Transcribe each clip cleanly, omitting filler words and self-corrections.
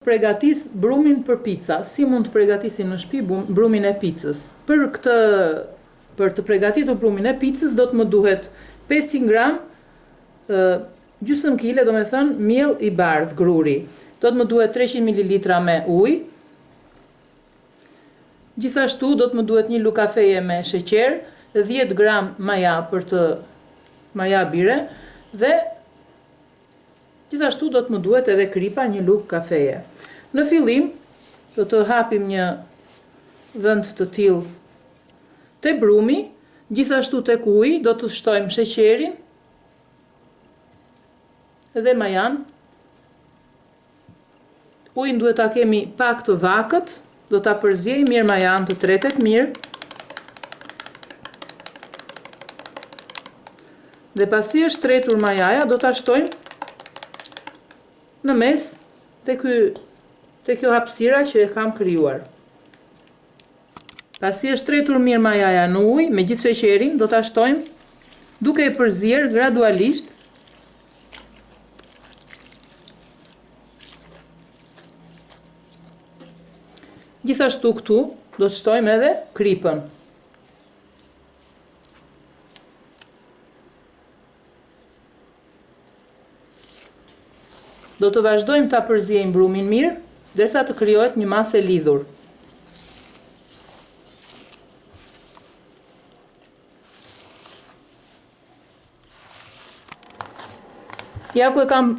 Përgatis brumin për pica. Si mund të përgatisim në shtëpi brumin e picës? Për të përgatitur brumin e picës do të më duhet 500 gram gjysmë kile, do me thënë miell i bardh gruri. Do të më duhet 300 ml me ujë. Gjithashtu do të më duhet 1 lugë kafeje me sheqer, 10 gram maja maja bire dhe gjithashtu do të më duhet edhe kripa 1 lugë kafeje. Në fillim do të hapim një vend të tillë te brumi, gjithashtu tek uji do të shtojmë sheqerin dhe majan. Ujin duhet ta kemi pak të vakët, do ta përziej mirë majan të tretet mirë. Dhe pasi është tretur majaja, do ta shtojmë në mes te kjo hapësira që e kam krijuar. Pasi është tretur mirë majaja në ujë me gjithë sheqerin, do ta shtojmë duke e përzier gradualisht. Gjithashtu këtu do të shtojmë edhe kripën. Do të vazhdojmë ta përziejmë brumin mirë, derisa të krijohet një masë e lidhur. Ja ku e kam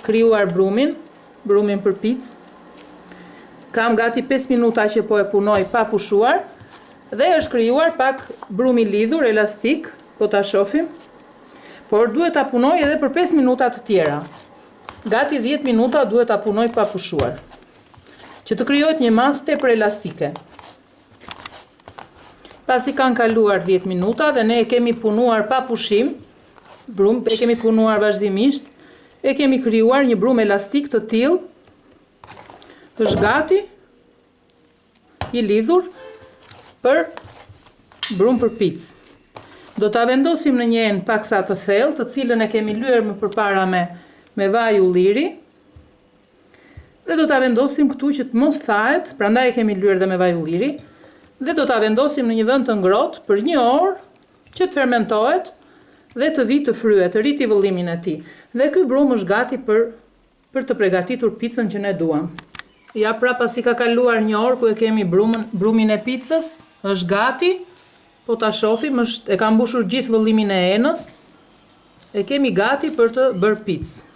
krijuar brumin për picë. Kam gati 5 minuta që po e punoj pa pushuar dhe është krijuar pak brum i lidhur, elastik, po ta shohim. Por duhet ta punoj edhe për 5 minuta të tjera. Gati 10 minuta duhet ta punoj pa pushuar, që të krijohet një masë tepër elastike. Pasi kanë kaluar 10 minuta dhe ne e kemi punuar pa pushim, e kemi punuar vazhdimisht, e kemi krijuar një brum elastik të tillë, është gati i lidhur për brum për picë. Do ta vendosim në një enë paksa të thellë, të cilën e kemi lyer më përpara me vaj ulliri. Dhe do ta vendosim këtu që të mos thahet, prandaj e kemi lyer dhe me vaj ulliri. Dhe do ta vendosim në një vend të ngrohtë për 1 orë që të fermentohet dhe të vi të fryhet, të rriti vëllimin e tij. Dhe ky brum është gati për të përgatitur picën që ne duam. Ja pra pasi ka kaluar 1 orë ku e kemi brumin e picës, është gati. Po ta shohim, e ka mbushur gjithë vëllimin e enës. E kemi gati për të bërë picë.